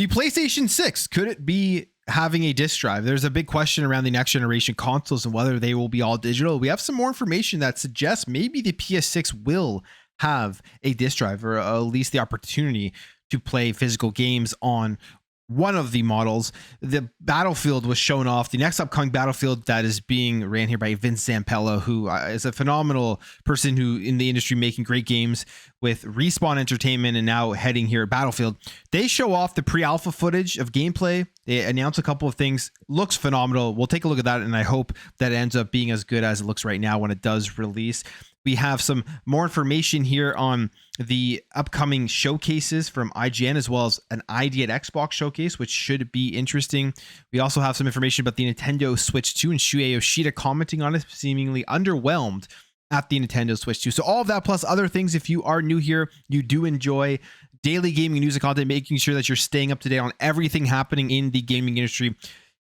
The PlayStation 6, could it be having a disk drive? There's a big question around the next generation consoles and whether they will be all digital. We have some more information that suggests maybe the PS6 will have a disk drive, or at least the opportunity to play physical games on one of the models. The Battlefield was shown off, the next upcoming Battlefield that is being ran here by Vince Zampella, who is a phenomenal person who in the industry making great games with Respawn Entertainment and now heading here at Battlefield. They show off the pre-alpha footage of gameplay. They announce a couple of things. Looks phenomenal. We'll take a look at that, and I hope that it ends up being as good as it looks right now when it does release. We have some more information here on the upcoming showcases from IGN, as well as an ID at Xbox showcase, which should be interesting. We also have some information about the Nintendo Switch 2 and Shuei Yoshida commenting on it, seemingly underwhelmed at the Nintendo Switch 2. So all of that plus other things, if you are new here, you do enjoy daily gaming news and content, making sure that you're staying up to date on everything happening in the gaming industry.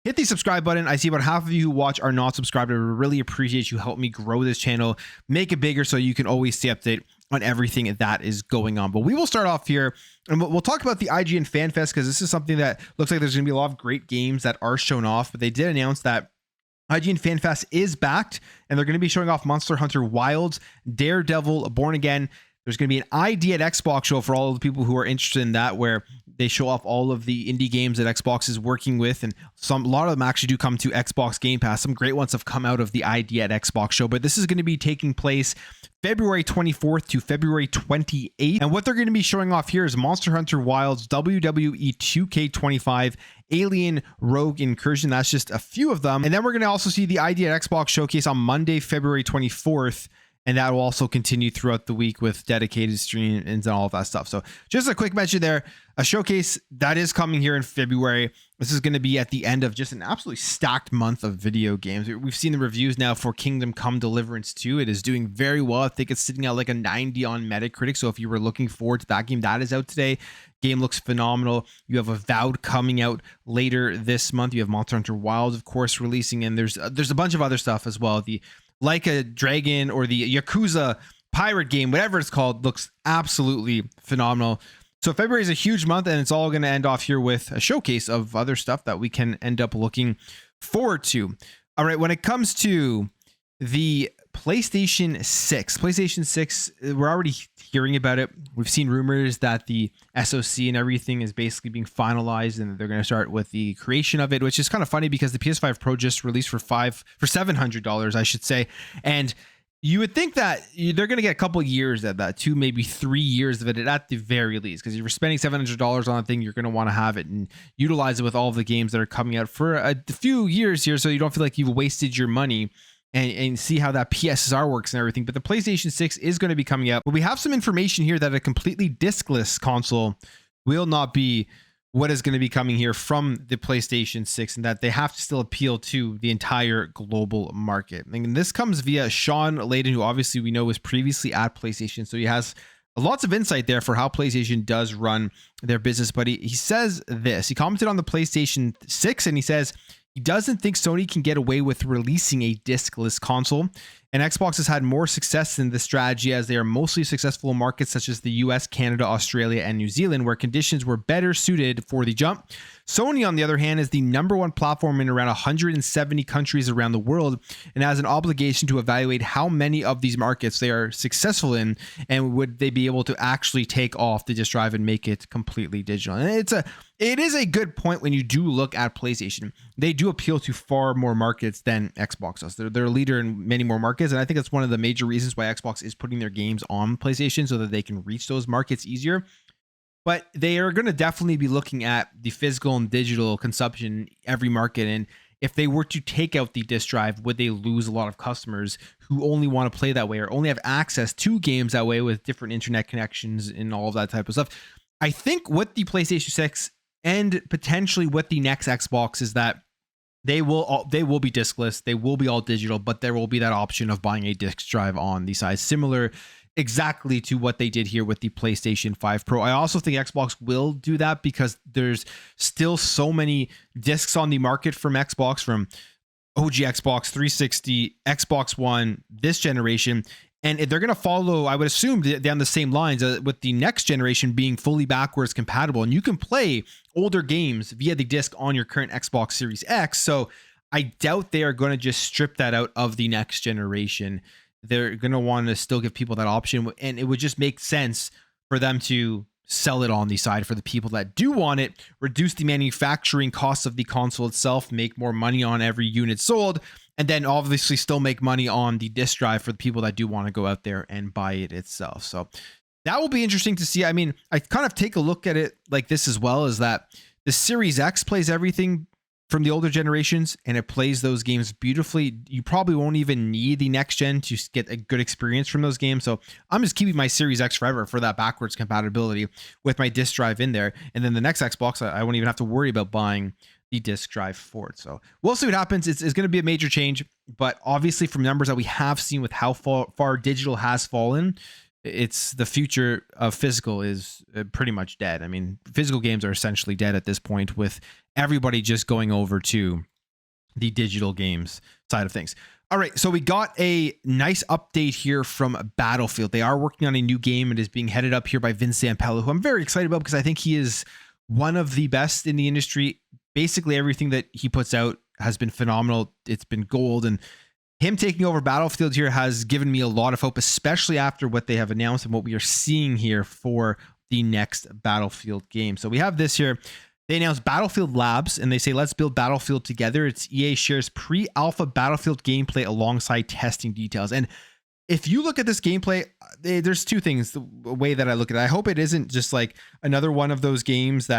Hit the subscribe button. I see about half of you who watch are not subscribed. I really appreciate you help me grow this channel, make it bigger so you can always stay up to date on everything that is going on. But we will start off here and we'll talk about the IGN Fan Fest, because this is something that looks like there's going to be a lot of great games that are shown off. But they did announce that IGN Fan Fest is backed, and they're going to be showing off Monster Hunter Wilds, Daredevil, Born Again. There's going to be an ID at Xbox show for all of the people who are interested in that, where they show off all of the indie games that Xbox is working with, and a lot of them actually do come to Xbox Game Pass. Some great ones have come out of the ID at Xbox show, but this is going to be taking place February 24th to February 28th. And what they're going to be showing off here is Monster Hunter Wilds, WWE 2K25, Alien Rogue Incursion. That's just a few of them. And then we're going to also see the ID at Xbox showcase on Monday, February 24th. And that will also continue throughout the week with dedicated streams and all of that stuff. So just a quick mention there, a showcase that is coming here in February. This is going to be at the end of just an absolutely stacked month of video games. We've seen the reviews now for Kingdom Come Deliverance 2. It is doing very well. I think it's sitting at like a 90 on Metacritic. So if you were looking forward to that game, that is out today. Game looks phenomenal. You have Avowed coming out later this month. You have Monster Hunter Wilds, of course, releasing, and there's a bunch of other stuff as well. The Like a Dragon or the Yakuza pirate game, whatever it's called, looks absolutely phenomenal. So February is a huge month, and it's all going to end off here with a showcase of other stuff that we can end up looking forward to. All right, when it comes to the PlayStation 6, we're already hearing about it. We've seen rumors that the SoC and everything is basically being finalized, and they're going to start with the creation of it, which is kind of funny because the PS5 Pro just released for $700, I should say. And you would think that they're going to get a couple years at that, 2, maybe 3 years of it at the very least, because if you're spending $700 on a thing, you're going to want to have it and utilize it with all of the games that are coming out for a few years here, so you don't feel like you've wasted your money. And see how that PSSR works and everything. But the PlayStation 6 is going to be coming out. But we have some information here that a completely diskless console will not be what is going to be coming here from the PlayStation 6, and that they have to still appeal to the entire global market. And this comes via Sean Layden, who obviously we know was previously at PlayStation. So he has lots of insight there for how PlayStation does run their business. But he says this. He commented on the PlayStation 6, and he says he doesn't think Sony can get away with releasing a diskless console, and Xbox has had more success in this strategy as they are mostly successful in markets such as the US, Canada, Australia, and New Zealand, where conditions were better suited for the jump. Sony, on the other hand, is the #1 platform in around 170 countries around the world, and has an obligation to evaluate how many of these markets they are successful in, and would they be able to actually take off the disk drive and make it completely digital. And it is a good point when you do look at PlayStation. They do appeal to far more markets than Xbox does. They're a leader in many more markets, and I think that's one of the major reasons why Xbox is putting their games on PlayStation, so that they can reach those markets easier. But they are going to definitely be looking at the physical and digital consumption in every market. And if they were to take out the disk drive, would they lose a lot of customers who only want to play that way or only have access to games that way with different internet connections and all of that type of stuff? I think with the PlayStation 6 and potentially with the next Xbox is that they will be diskless, they will be all digital, but there will be that option of buying a disk drive on the side, similar exactly to what they did here with the PlayStation 5 Pro. I also think Xbox will do that because there's still so many discs on the market from Xbox, from OG Xbox 360, Xbox One, this generation, And they're going to follow, I would assume, down the same lines with the next generation being fully backwards compatible. And you can play older games via the disc on your current Xbox Series X. So I doubt they are going to just strip that out of the next generation. They're going to want to still give people that option. And it would just make sense for them to sell it on the side for the people that do want it, reduce the manufacturing costs of the console itself, make more money on every unit sold, and then obviously still make money on the disc drive for the people that do want to go out there and buy it itself. So that will be interesting to see. I mean, I kind of take a look at it like this as well, is that the Series X plays everything from the older generations and it plays those games beautifully. You probably won't even need the next gen to get a good experience from those games. So I'm just keeping my Series X forever for that backwards compatibility with my disc drive in there. And then the next Xbox, I won't even have to worry about buying the disc drive for it. So we'll see what happens. It's going to be a major change, but obviously from numbers that we have seen with how far digital has fallen, it's the future of physical is pretty much dead. I mean, physical games are essentially dead at this point, with everybody just going over to the digital games side of things. All right, so we got a nice update here from Battlefield. They are working on a new game. It is being headed up here by Vince Zampella, who I'm very excited about because I think he is one of the best in the industry. Basically everything that he puts out has been phenomenal. It's been gold, and him taking over Battlefield here has given me a lot of hope, especially after what they have announced and what we are seeing here for the next Battlefield game. So we have this here. They announced Battlefield Labs, and they say, let's build Battlefield together. It's EA shares pre-alpha Battlefield gameplay alongside testing details. And if you look at this gameplay, there's two things, the way that I look at it. I hope it isn't just like another one of those games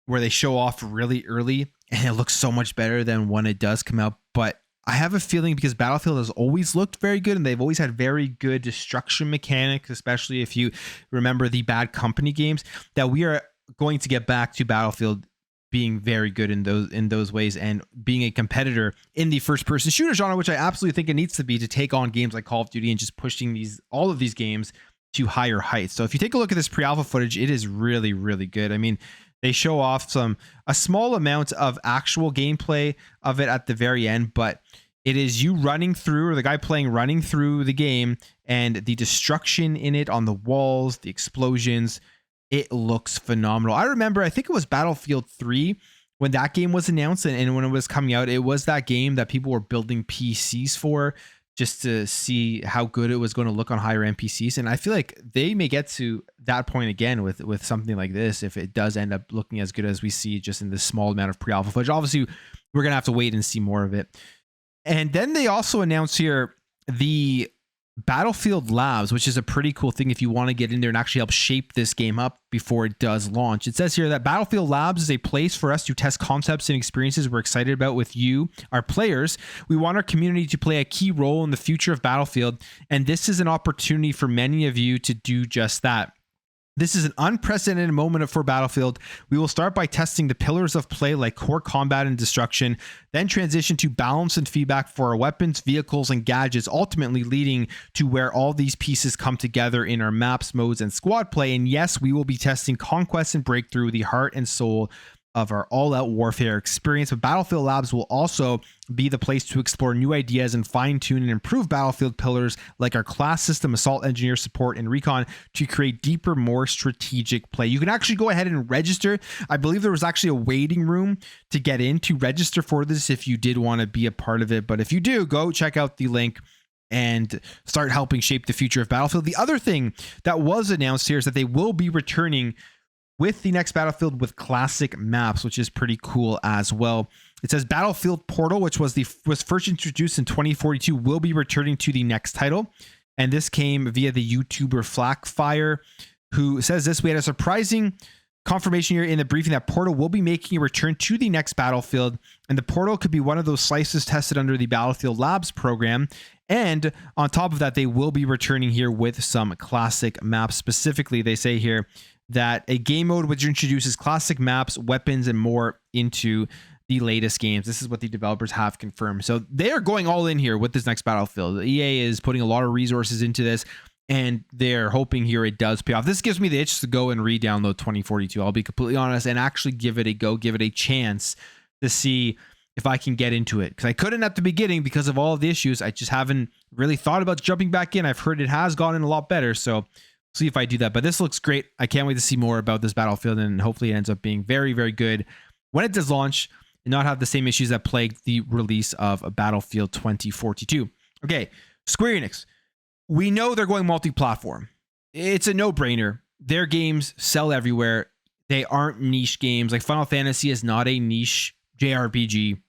where they show off really early and it looks so much better than when it does come out. But I have a feeling, because Battlefield has always looked very good and they've always had very good destruction mechanics, especially if you remember the Bad Company games, that we are going to get back to Battlefield being very good in those ways and being a competitor in the first person shooter genre, which I absolutely think it needs to be to take on games like Call of Duty and just pushing all of these games to higher heights. So if you take a look at this pre-alpha footage, it is really, really good. I mean, they show off a small amount of actual gameplay of it at the very end, but it is you running through, or the guy playing running through the game, and the destruction in it on the walls, the explosions. It looks phenomenal. I remember, I think it was Battlefield 3 when that game was announced, and when it was coming out, it was that game that people were building PCs for, just to see how good it was going to look on higher end PCs. And I feel like they may get to that point again with something like this, if it does end up looking as good as we see just in this small amount of pre-alpha footage. Obviously, we're going to have to wait and see more of it. And then they also announced here the Battlefield Labs, which is a pretty cool thing if you want to get in there and actually help shape this game up before it does launch. It says here that Battlefield Labs is a place for us to test concepts and experiences we're excited about with you, our players. We want our community to play a key role in the future of Battlefield, and this is an opportunity for many of you to do just that. This is an unprecedented moment for Battlefield. We will start by testing the pillars of play like core combat and destruction, then transition to balance and feedback for our weapons, vehicles, and gadgets, ultimately leading to where all these pieces come together in our maps, modes, and squad play. And yes, we will be testing Conquest and Breakthrough, the heart and soul of our all-out warfare experience. But Battlefield Labs will also be the place to explore new ideas and fine-tune and improve Battlefield pillars like our class system, assault engineer, support, and recon to create deeper, more strategic play. You can actually go ahead and register. I believe there was actually a waiting room to get in to register for this if you did want to be a part of it. But if you do, go check out the link and start helping shape the future of Battlefield. The other thing that was announced here is that they will be returning with the next Battlefield with classic maps, which is pretty cool as well. It says Battlefield Portal, which was first introduced in 2042, will be returning to the next title. And this came via the YouTuber Flackfire, who says this: we had a surprising confirmation here in the briefing that Portal will be making a return to the next Battlefield, and the Portal could be one of those slices tested under the Battlefield Labs program. And on top of that, they will be returning here with some classic maps. Specifically, they say here that a game mode which introduces classic maps, weapons, and more into the latest games. This is what the developers have confirmed. So they are going all in here with this next Battlefield. EA is putting a lot of resources into this, and they're hoping here it does pay off. This gives me the itch to go and re-download 2042. I'll be completely honest and actually give it a go, give it a chance to see if I can get into it, because I couldn't at the beginning because of all of the issues. I just haven't really thought about jumping back in. I've heard it has gotten a lot better, so see if I do that. But this looks great. I can't wait to see more about this Battlefield, and hopefully it ends up being very, very good when it does launch and not have the same issues that plagued the release of Battlefield 2042. Okay, Square Enix. We know they're going multi-platform. It's a no-brainer. Their games sell everywhere. They aren't niche games. Like Final Fantasy is not a niche JRPG.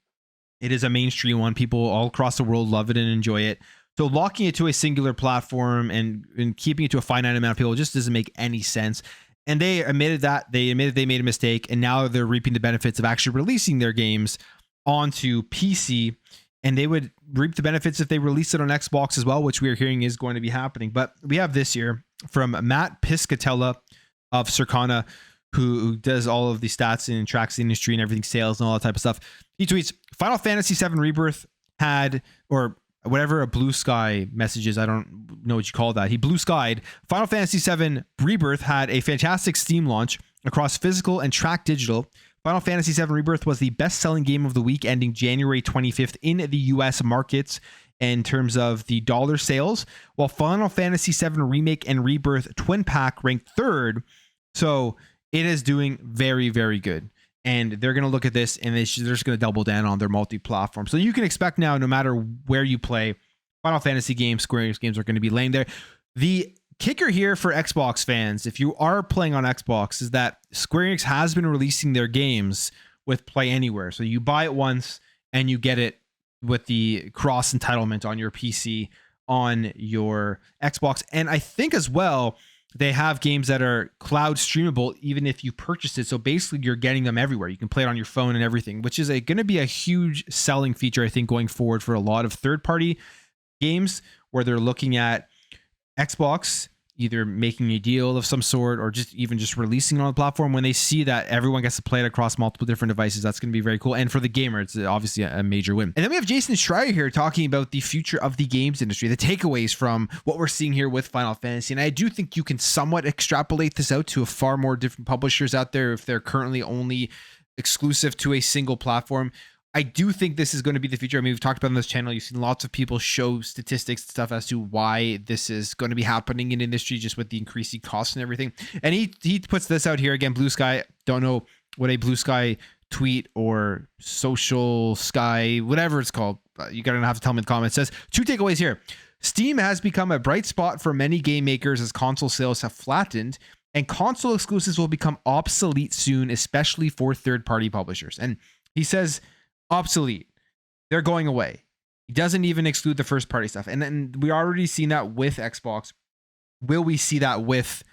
It is a mainstream one. People all across the world love it and enjoy it. So locking it to a singular platform and keeping it to a finite amount of people just doesn't make any sense. And they admitted that. They admitted they made a mistake, and now they're reaping the benefits of actually releasing their games onto PC. And they would reap the benefits if they release it on Xbox as well, which we are hearing is going to be happening. But we have this here from Matt Piscatella of Circana, who does all of the stats and tracks the industry and everything, sales and all that type of stuff. He tweets, Final Fantasy VII Rebirth had, or whatever a blue sky message is, I don't know what you call that. He blue skied. Final Fantasy VII Rebirth had a fantastic Steam launch across physical and track digital. Final Fantasy VII Rebirth was the best-selling game of the week, ending January 25th in the US markets in terms of the dollar sales, while Final Fantasy VII Remake and Rebirth Twin Pack ranked third. So it is doing very, very good. And they're going to look at this and they're just going to double down on their multi-platform. So you can expect now, no matter where you play, Final Fantasy games, Square Enix games are going to be laying there. The kicker here for Xbox fans, if you are playing on Xbox, is that Square Enix has been releasing their games with Play Anywhere. So you buy it once and you get it with the cross entitlement on your PC, on your Xbox. And I think as well, they have games that are cloud streamable even if you purchase it. So basically you're getting them everywhere. You can play it on your phone and everything, which is going to be a huge selling feature, I think, going forward for a lot of third-party games where they're looking at Xbox either making a deal of some sort or just even just releasing it on the platform. When they see that everyone gets to play it across multiple different devices, that's going to be very cool. And for the gamer, it's obviously a major win. And then we have Jason Schreier here talking about the future of the games industry, the takeaways from what we're seeing here with Final Fantasy. And I do think you can somewhat extrapolate this out to a far more different publishers out there if they're currently only exclusive to a single platform. I do think this is going to be the future. I mean, we've talked about on this channel. You've seen lots of people show statistics and stuff as to why this is going to be happening in industry, just with the increasing costs and everything. And he puts this out here again, Blue Sky. Don't know what a Blue Sky tweet or social sky, whatever it's called. You're going to have to tell me in the comments. It says, 2 takeaways here. Steam has become a bright spot for many game makers as console sales have flattened, and console exclusives will become obsolete soon, especially for third-party publishers. And he says, obsolete. They're going away. He doesn't even exclude the first party stuff. And then we already seen that with Xbox. Will we see that with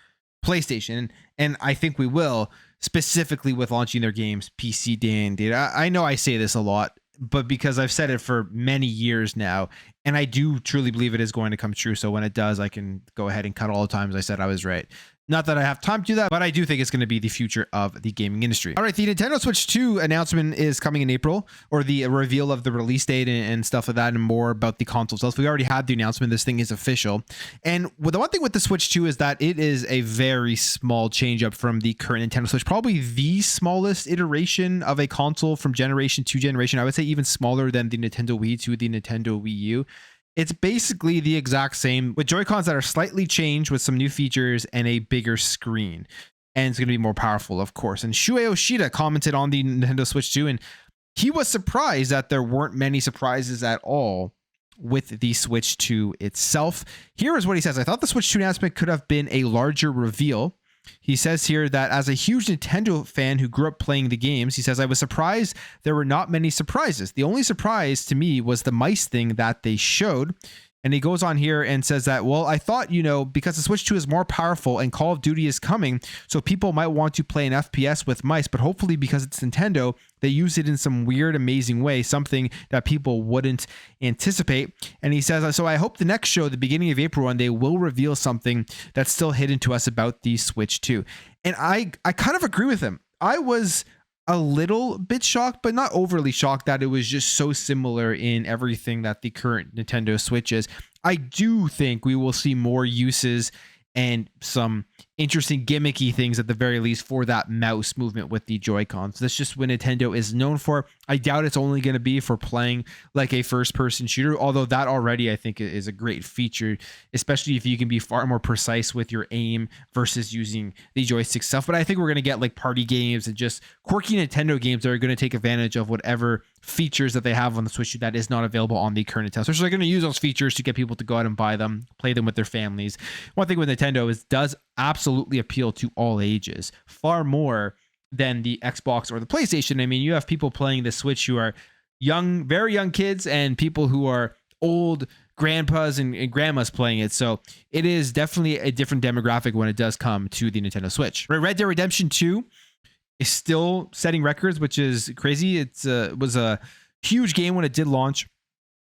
PlayStation? And I think we will, specifically with launching their games PC day and date. I know I say this a lot, but because I've said it for many years now, and I do truly believe it is going to come true. So when it does, I can go ahead and cut all the times I said I was right. Not that I have time to do that, but I do think it's going to be the future of the gaming industry. All right, the Nintendo Switch 2 announcement is coming in April, or the reveal of the release date and stuff like that, and more about the console itself. We already had the announcement. This thing is official. And the one thing with the Switch 2 is that it is a very small change up from the current Nintendo Switch, probably the smallest iteration of a console from generation to generation. I would say even smaller than the Nintendo Wii to the Nintendo Wii U. It's basically the exact same with Joy-Cons that are slightly changed with some new features and a bigger screen. And it's going to be more powerful, of course. And Shuei Yoshida commented on the Nintendo Switch 2, and he was surprised that there weren't many surprises at all with the Switch 2 itself. Here is what he says. I thought the Switch 2 announcement could have been a larger reveal. He says here that as a huge Nintendo fan who grew up playing the games, he says, I was surprised there were not many surprises. The only surprise to me was the mice thing that they showed. And he goes on here and says that, well, I thought, because the Switch 2 is more powerful and Call of Duty is coming, so people might want to play an FPS with mice, but hopefully because it's Nintendo, they use it in some weird, amazing way, something that people wouldn't anticipate. And he says, so I hope the next show, the beginning of April, and they will reveal something that's still hidden to us about the Switch 2. And I kind of agree with him. I was a little bit shocked, but not overly shocked that it was just so similar in everything that the current Nintendo Switch is. I do think we will see more uses and some interesting gimmicky things at the very least for that mouse movement with the Joy-Cons. That's just what Nintendo is known for. I doubt it's only going to be for playing like a first-person shooter, although that already I think is a great feature, especially if you can be far more precise with your aim versus using the joystick stuff. But I think we're going to get like party games and just quirky Nintendo games that are going to take advantage of whatever features that they have on the Switch that is not available on the current Nintendo Switch. So they're going to use those features to get people to go out and buy them, play them with their families. One thing with Nintendo is does absolutely appeal to all ages, far more than the Xbox or the PlayStation. I mean, you have people playing the Switch who are young, very young kids, and people who are old grandpas and grandmas playing it. So it is definitely a different demographic when it does come to the Nintendo Switch. Red Dead Redemption 2 is still setting records, which is crazy. It was a huge game when it did launch.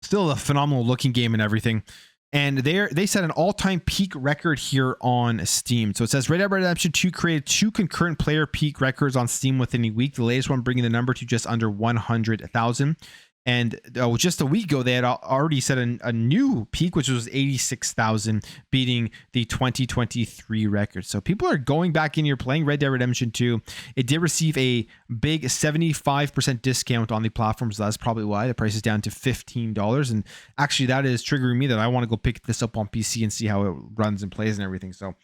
Still a phenomenal looking game and everything. And they set an all-time peak record here on Steam. So it says Red Dead Redemption 2 created 2 concurrent player peak records on Steam within a week. The latest one bringing the number to just under 100,000. And just a week ago, they had already set a new peak, which was 86,000, beating the 2023 record. So people are going back in here playing Red Dead Redemption 2. It did receive a big 75% discount on the platform, so that's probably why the price is down to $15. And actually, that is triggering me that I want to go pick this up on PC and see how it runs and plays and everything. So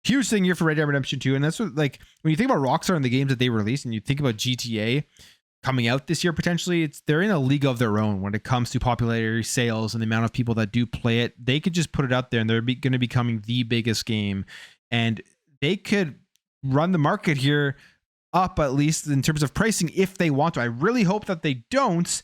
huge thing here for Red Dead Redemption 2. And that's what, like, when you think about Rockstar and the games that they release, and you think about GTA coming out this year potentially, they're in a league of their own when it comes to popularity, sales, and the amount of people that do play it. They could just put it out there and they're going to be becoming the biggest game, and they could run the market here up, at least in terms of pricing, if they want to. I really hope that they don't,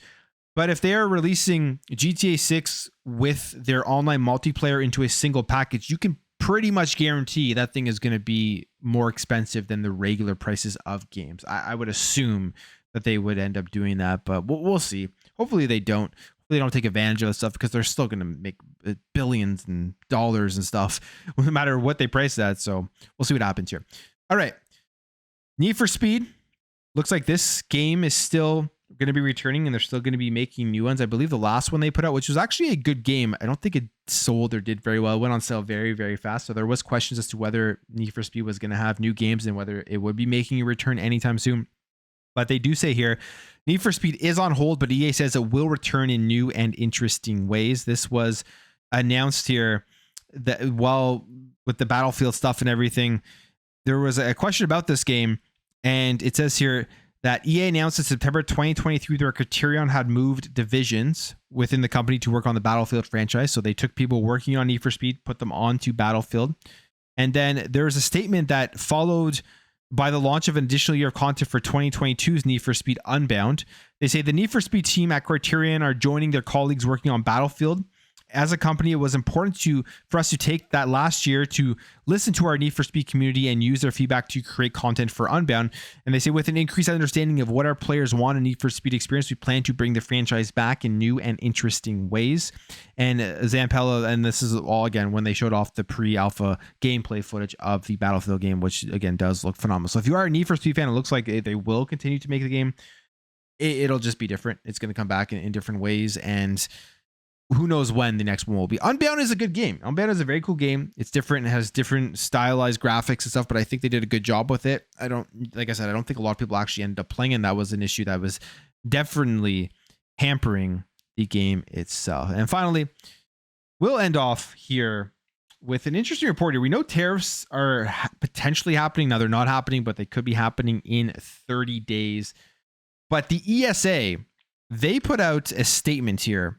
but if they are releasing GTA 6 with their online multiplayer into a single package, you can pretty much guarantee that thing is going to be more expensive than the regular prices of games. I would assume that they would end up doing that, but we'll see. Hopefully they don't. They don't take advantage of that stuff, because they're still going to make billions and dollars and stuff, no matter what they price that. So we'll see what happens here. All right. Need for Speed. Looks like this game is still going to be returning, and they're still going to be making new ones. I believe the last one they put out, which was actually a good game, I don't think it sold or did very well. It went on sale very, very fast. So there was questions as to whether Need for Speed was going to have new games and whether it would be making a return anytime soon. But they do say here, Need for Speed is on hold, but EA says it will return in new and interesting ways. This was announced here that while with the Battlefield stuff and everything, there was a question about this game, and it says here that EA announced in September 2023 their Criterion had moved divisions within the company to work on the Battlefield franchise. So they took people working on Need for Speed, put them onto Battlefield. And then there was a statement that followed by the launch of an additional year of content for 2022's Need for Speed Unbound. They say the Need for Speed team at Criterion are joining their colleagues working on Battlefield. As a company, it was important for us to take that last year to listen to our Need for Speed community and use their feedback to create content for Unbound. And they say with an increased understanding of what our players want in Need for Speed experience, we plan to bring the franchise back in new and interesting ways. And Zampella, and this is all again when they showed off the pre-alpha gameplay footage of the Battlefield game, which again does look phenomenal. So if you are a Need for Speed fan, it looks like they will continue to make the game. It'll just be different. It's going to come back in different ways, and who knows when the next one will be. Unbound is a good game. Unbound is a very cool game. It's different. It has different stylized graphics and stuff, but I think they did a good job with it. Like I said, I don't think a lot of people actually ended up playing, and that was an issue that was definitely hampering the game itself. And finally, we'll end off here with an interesting report here. We know tariffs are potentially happening. Now they're not happening, but they could be happening in 30 days. But the ESA, they put out a statement here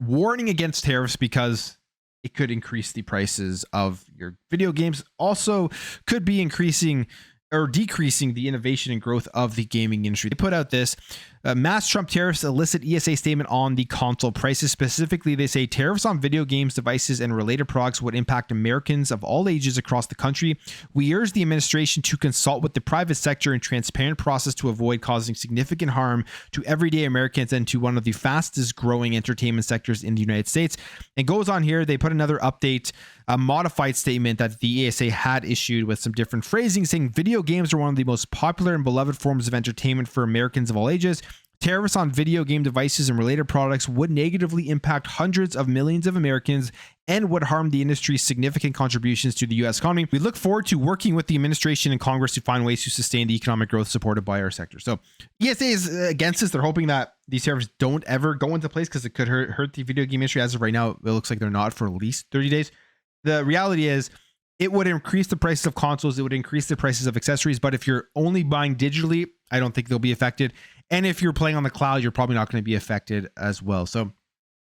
warning against tariffs because it could increase the prices of your video games. Also could be increasing or decreasing the innovation and growth of the gaming industry. They put out this mass Trump tariffs elicit ESA statement on the console prices. Specifically, they say tariffs on video games, devices, and related products would impact Americans of all ages across the country. We urge the administration to consult with the private sector in transparent process to avoid causing significant harm to everyday Americans and to one of the fastest growing entertainment sectors in the United States. And goes on here, they put another update, a modified statement that the ESA had issued with some different phrasing, saying video games are one of the most popular and beloved forms of entertainment for Americans of all ages. Tariffs on video game devices and related products would negatively impact hundreds of millions of Americans and would harm the industry's significant contributions to the U.S. economy. We look forward to working with the administration and Congress to find ways to sustain the economic growth supported by our sector. So ESA is against this. They're hoping that these tariffs don't ever go into place because it could hurt the video game industry. As of right now, it looks like they're not for at least 30 days. The reality is it would increase the prices of consoles. It would increase the prices of accessories. But if you're only buying digitally, I don't think they'll be affected. And if you're playing on the cloud, you're probably not going to be affected as well. So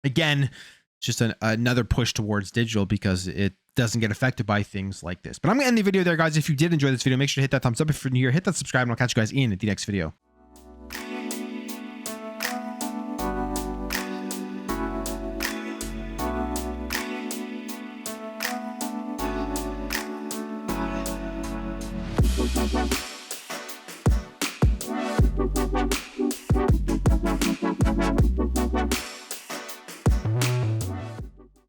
again, it's just another push towards digital because it doesn't get affected by things like this. But I'm going to end the video there, guys. If you did enjoy this video, make sure to hit that thumbs up. If you're new here, hit that subscribe, and I'll catch you guys in the next video. Bye.